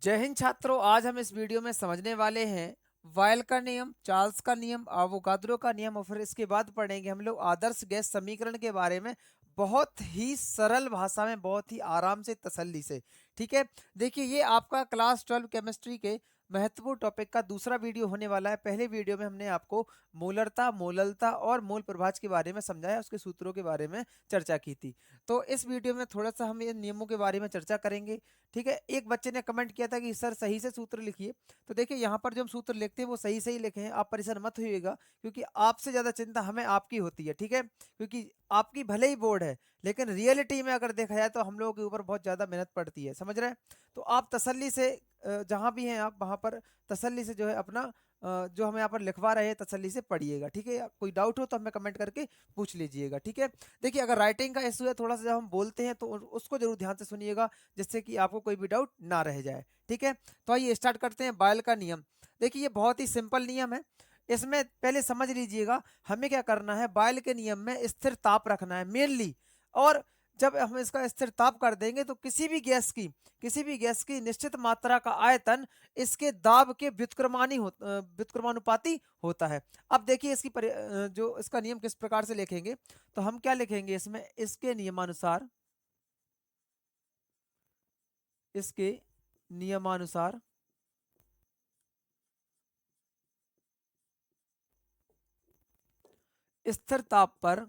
जय हिंद छात्रों। आज हम इस वीडियो में समझने वाले हैं वायल का नियम, चार्ल्स का नियम, आवोगाद्रो का नियम और फिर इसके बाद पढ़ेंगे हम लोग आदर्श गैस समीकरण के बारे में बहुत ही सरल भाषा में, बहुत ही आराम से, तसल्ली से। ठीक है, देखिए ये आपका क्लास 12 केमिस्ट्री के महत्वपूर्ण टॉपिक का दूसरा वीडियो होने वाला है। पहले वीडियो में हमने आपको मोलरता, मोललता और मोल प्रभाज के बारे में समझाया, उसके सूत्रों के बारे में चर्चा की थी। तो इस वीडियो में थोड़ा सा हम इन नियमों के बारे में चर्चा करेंगे। ठीक है, एक बच्चे ने कमेंट किया था कि सर सही से सूत्र लिखिए। तो देखिए यहाँ पर जो हम सूत्र लिखते हैं वो सही सही लिखे हैं, आप परेशान मत होइएगा, क्योंकि आपसे ज़्यादा चिंता हमें आपकी होती है। ठीक है, क्योंकि आपकी भले ही बोर्ड है, लेकिन रियलिटी में अगर देखा जाए तो हम लोगों के ऊपर बहुत ज़्यादा मेहनत पड़ती है, समझ रहे हैं। तो आप तसल्ली से जहाँ भी हैं आप वहाँ पर तसल्ली से जो है अपना जो हम यहाँ पर लिखवा रहे हैं तसल्ली से पढ़िएगा। ठीक है, कोई डाउट हो तो हमें कमेंट करके पूछ लीजिएगा। ठीक है, देखिए अगर राइटिंग का इशू है थोड़ा सा, जब हम बोलते हैं तो उसको जरूर ध्यान से सुनिएगा, जिससे कि आपको कोई भी डाउट ना रह जाए। ठीक है, तो आइए स्टार्ट करते हैं बायल का नियम। देखिए ये बहुत ही सिंपल नियम है, इसमें पहले समझ लीजिएगा हमें क्या करना है। बायल के नियम में स्थिर ताप रखना है मेनली, और जब हम इसका स्थिर ताप कर देंगे तो किसी भी गैस की निश्चित मात्रा का आयतन इसके दाब के व्युत्क्रमानुपाती होता है। अब देखिए जो इसका नियम किस प्रकार से लिखेंगे, तो हम क्या लिखेंगे इसमें, इसके नियमानुसार स्थिर ताप पर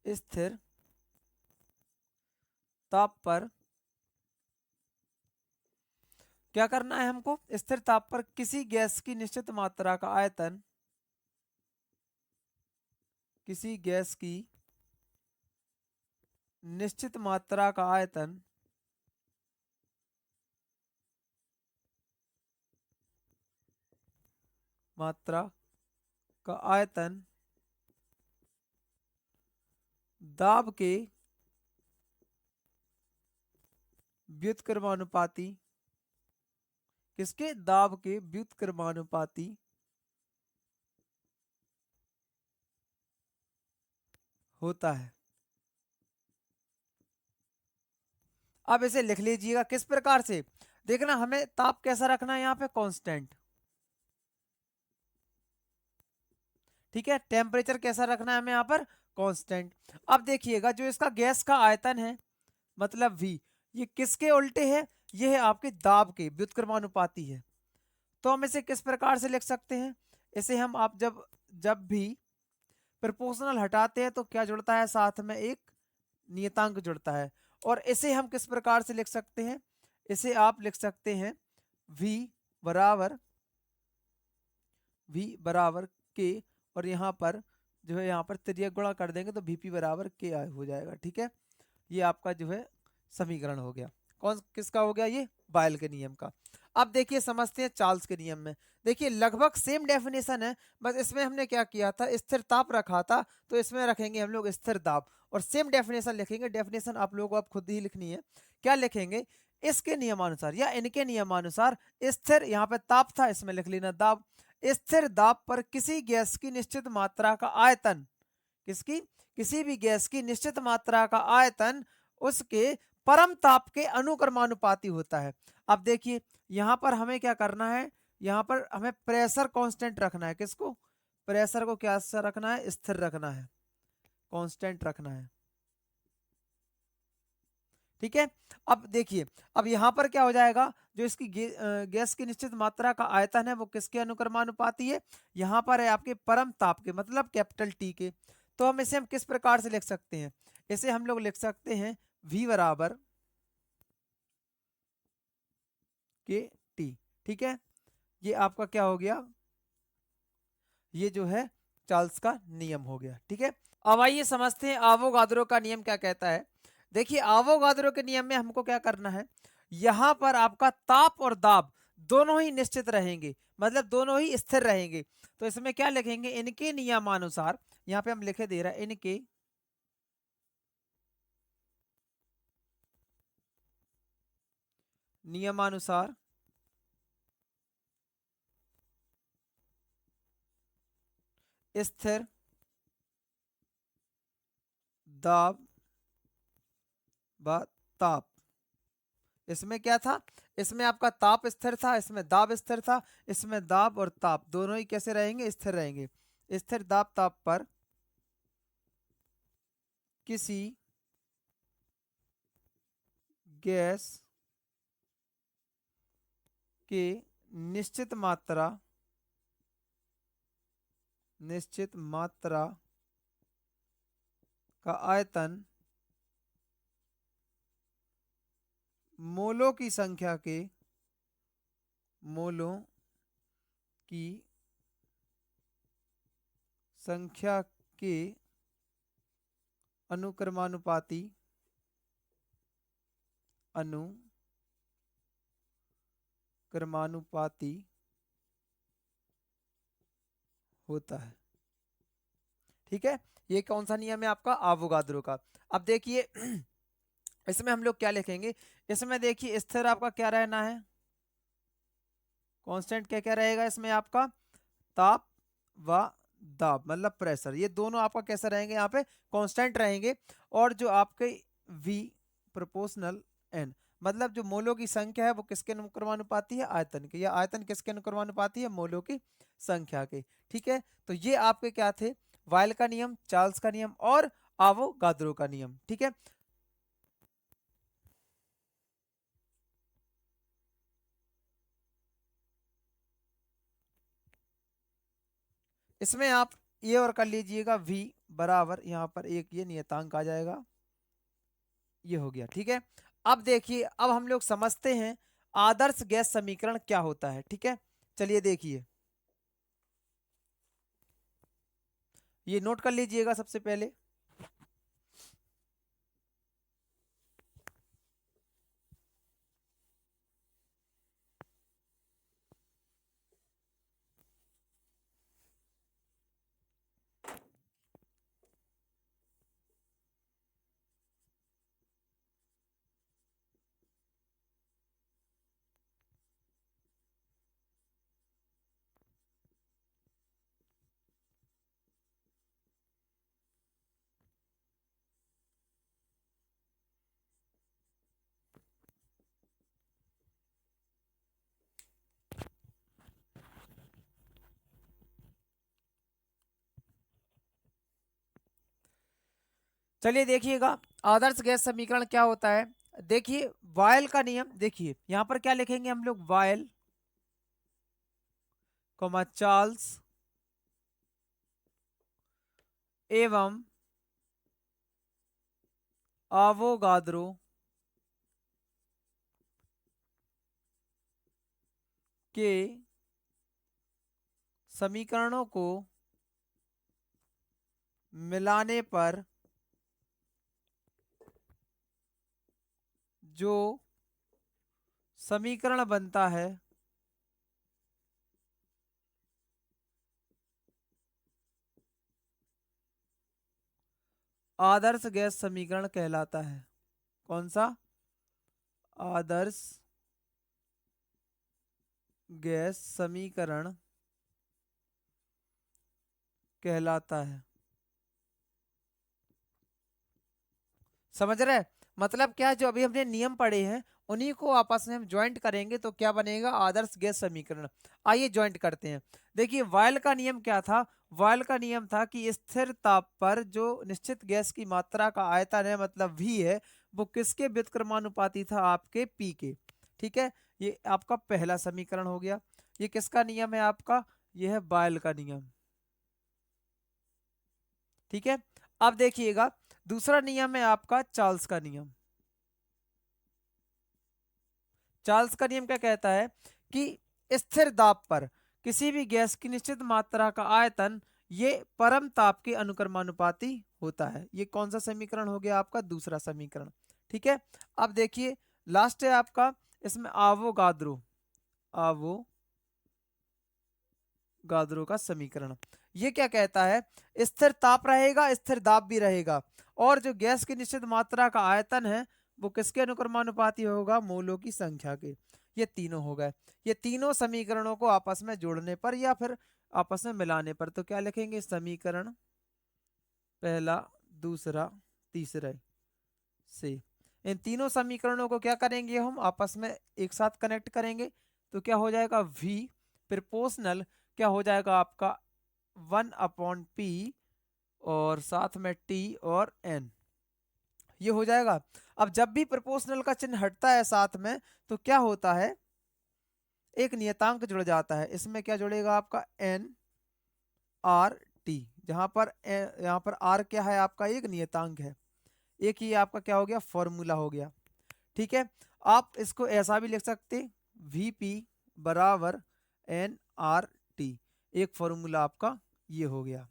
स्थिर ताप पर क्या करना है हमको, स्थिर ताप पर किसी गैस की निश्चित मात्रा का आयतन, किसी गैस की निश्चित मात्रा का आयतन मात्रा का आयतन दाब के व्युत्क्रमानुपाती, किसके, दाब के व्युत्क्रमानुपाती होता है। अब इसे लिख लीजिएगा किस प्रकार से, देखना हमें ताप कैसा रखना है यहाँ पे, कांस्टेंट। ठीक है, टेम्परेचर कैसा रखना है हमें यहाँ पर, कांस्टेंट। अब देखिएगा जो इसका गैस का आयतन है, मतलब V, ये किसके उल्टे है, ये है आपके दाब के व्युत्क्रमानुपाती है। तो हम इसे किस प्रकार से लिख सकते हैं, इसे हम आप जब जब भी प्रोपोर्शनल हटाते हैं तो क्या जुड़ता है, साथ में एक नियतांक जुड़ता है। और इसे हम किस प्रकार से लिख सकते हैं, इसे आप लिख सकते हैं V बराबर के, और यहाँ पर जो है यहाँ पर त्रिज्या गुणा कर देंगे तो Vp बराबर के हो जाएगा। ठीक है, ये आपका जो है समीकरण हो गया। कौन किसका हो गया, ये बायल के नियम का। अब देखिए समझते हैं चार्ल्स के नियम में। देखिए लगभग सेम डेफिनेशन है, बस इसमें हमने क्या किया था, स्थिर ताप रखा था, तो इसमें रखेंगे हम लोग स्थिर दाब, और सेम डेफिनेशन लिखेंगे। डेफिनेशन आप लोगों को अब खुद ही लिखनी है। क्या लिखेंगे, इसके नियमानुसार या इनके नियमानुसार स्थिर, यहाँ पे ताप था इसमें लिख लेना दाब, स्थिर दाब पर किसी गैस की निश्चित मात्रा का आयतन, किसकी, किसी भी गैस की निश्चित मात्रा का आयतन उसके परम ताप के अनुक्रमानुपाती होता है। अब देखिए यहां पर हमें क्या करना है, यहां पर हमें प्रेशर कांस्टेंट रखना है। किसको, प्रेशर को क्या सा रखना है, स्थिर रखना है, कांस्टेंट रखना है। ठीक है, अब देखिए अब यहां पर क्या हो जाएगा, जो इसकी गैस की निश्चित मात्रा का आयतन है वो किसके अनुक्रमानुपाती है, यहां पर है आपके परम ताप के, मतलब कैपिटल टी के। तो हम किस प्रकार से लिख सकते हैं, इसे हम लोग लिख सकते हैं V बराबर के टी। ठीक है, ये आपका क्या हो गया, ये जो है चार्ल्स का नियम हो गया। ठीक है, अब आइए समझते हैं आवोगाद्रो का नियम क्या कहता है। देखिए आवोगाद्रो के नियम में हमको क्या करना है, यहां पर आपका ताप और दाब दोनों ही निश्चित रहेंगे, मतलब दोनों ही स्थिर रहेंगे। तो इसमें क्या लिखेंगे, इनके नियमानुसार, यहां पे हम लिखे दे रहा है इनके नियमानुसार स्थिर दाब व ताप इसमें क्या था, इसमें आपका ताप स्थिर था, इसमें दाब स्थिर था। इसमें दाब और ताप दोनों ही कैसे रहेंगे, स्थिर रहेंगे। स्थिर दाब ताप पर किसी गैस के निश्चित मात्रा का आयतन मोलों की संख्या के अनुक्रमानुपाती होता है। ठीक है, ये कौन सा नियम है आपका, आवोगाद्रो का। अब देखिए इसमें हम लोग क्या लिखेंगे, इसमें देखिए स्थिर आपका क्या रहना है, कांस्टेंट क्या क्या रहेगा इसमें आपका, ताप व दाब मतलब प्रेशर, ये दोनों आपका कैसा रहेंगे यहाँ पे, कांस्टेंट रहेंगे। और जो आपके V प्रोपोर्शनल N मतलब जो मोलों की संख्या है वो किसके अनुक्रमानुपाती है, आयतन के, या आयतन किसके अनुक्रमानुपाती है, मोलों की संख्या के। ठीक है, तो ये आपके क्या थे, वायल का नियम, चार्ल्स का नियम और आवोगाद्रो का नियम। ठीक है, इसमें आप ये और कर लीजिएगा, V बराबर यहाँ पर एक ये नियतांक आ जाएगा, ये हो गया। ठीक है, अब देखिए अब हम लोग समझते हैं आदर्श गैस समीकरण क्या होता है। ठीक है, चलिए देखिए, ये नोट कर लीजिएगा सबसे पहले। चलिए देखिएगा आदर्श गैस समीकरण क्या होता है। देखिए वायल का नियम, देखिए यहां पर क्या लिखेंगे हम लोग, वायल चार्ल्स एवं आवोगाद्रो के समीकरणों को मिलाने पर जो समीकरण बनता है आदर्श गैस समीकरण कहलाता है। कौन सा, आदर्श गैस समीकरण कहलाता है। समझ रहे, मतलब क्या, जो अभी हमने नियम पढ़े हैं उन्हीं को आपस में हम ज्वाइंट करेंगे तो क्या बनेगा, आदर्श गैस समीकरण। आइए ज्वाइंट करते हैं। देखिए वायल का नियम क्या था, वायल का नियम था कि स्थिर ताप पर जो निश्चित गैस की मात्रा का आयतन है मतलब V है, वो किसके व्युत्क्रमानुपाती था, आपके P के। ठीक है, ये आपका पहला समीकरण हो गया। ये किसका नियम है आपका, ये है वायल का नियम। ठीक है, अब देखिएगा दूसरा नियम है आपका चार्ल्स का नियम। चार्ल्स का नियम क्या कहता है कि स्थिर दाब पर किसी भी गैस की निश्चित मात्रा का आयतन ये परम ताप के अनुक्रमानुपाती होता है। ये कौन सा समीकरण हो गया आपका, दूसरा समीकरण। ठीक है, अब देखिए लास्ट है आपका, इसमें आवोगाद्रो का समीकरण। ये क्या कहता है, स्थिर ताप रहेगा, स्थिर दाब भी रहेगा, और जो गैस की निश्चित मात्रा का आयतन है वो किसके अनुक्रमानुपाती होगा, मोलों की संख्या के। ये तीनों हो गए। ये तीनों समीकरणों को आपस में जोड़ने पर या फिर आपस में मिलाने पर तो क्या लिखेंगे, समीकरण पहला दूसरा तीसरा से इन तीनों समीकरणों को क्या करेंगे, हम आपस में एक साथ कनेक्ट करेंगे। तो क्या हो जाएगा, v प्रोपोर्शनल क्या हो जाएगा आपका 1/p और साथ में t और n, ये हो जाएगा। अब जब भी प्रोपोर्शनल का चिन्ह हटता है साथ में, तो क्या होता है, एक नियतांक जुड़ जाता है। इसमें क्या जुड़ेगा आपका n r t, जहां पर यहाँ पर r क्या है आपका, एक नियतांक है। एक ही आपका क्या हो गया, फॉर्मूला हो गया। ठीक है, आप इसको ऐसा भी लिख सकते, vp बराबर एन आर टी, एक फॉर्मूला आपका ये हो गया।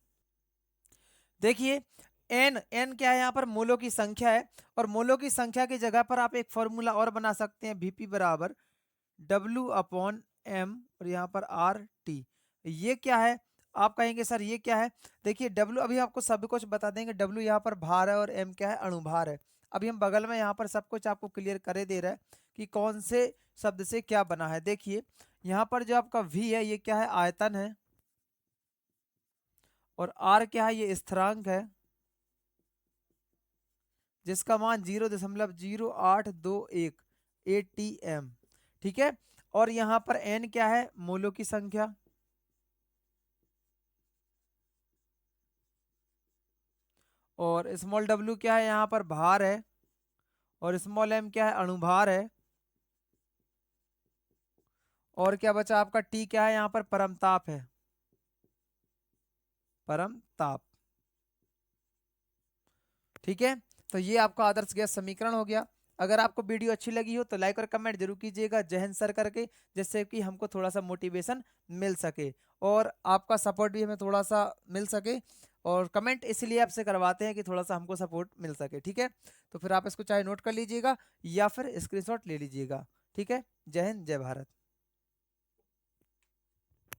देखिए एन क्या है, यहाँ पर मोलों की संख्या है, और मोलों की संख्या की जगह पर आप एक फॉर्मूला और बना सकते हैं, vp बराबर W/m और यहाँ पर आर टी। ये क्या है, आप कहेंगे सर ये क्या है। देखिए W, अभी आपको सब कुछ बता देंगे। W यहाँ पर भार है और m क्या है, अणुभार है। अभी हम बगल में यहाँ पर सब कुछ आपको क्लियर करे दे रहा है कि कौन से शब्द से क्या बना है। देखिए यहाँ पर जो आपका V है ये क्या है, आयतन है, और R क्या है, ये स्थिरांक है जिसका मान 0.0821 ATM। ठीक है, और यहाँ पर n क्या है, मोलों की संख्या, और स्मॉल w क्या है, यहाँ पर भार है, और स्मॉल m क्या है, अणुभार है, और क्या बचा आपका t क्या है, यहाँ पर परमताप है, परमताप। ठीक है, तो ये आपका आदर्श गैस समीकरण हो गया। अगर आपको वीडियो अच्छी लगी हो तो लाइक और कमेंट जरूर कीजिएगा, जय हिंद सर करके, जिससे कि हमको थोड़ा सा मोटिवेशन मिल सके और आपका सपोर्ट भी हमें थोड़ा सा मिल सके। और कमेंट इसलिए आपसे करवाते हैं कि थोड़ा सा हमको सपोर्ट मिल सके। ठीक है, तो फिर आप इसको चाहे नोट कर लीजिएगा या फिर स्क्रीनशॉट ले लीजिएगा। ठीक है, जय हिंद जय भारत।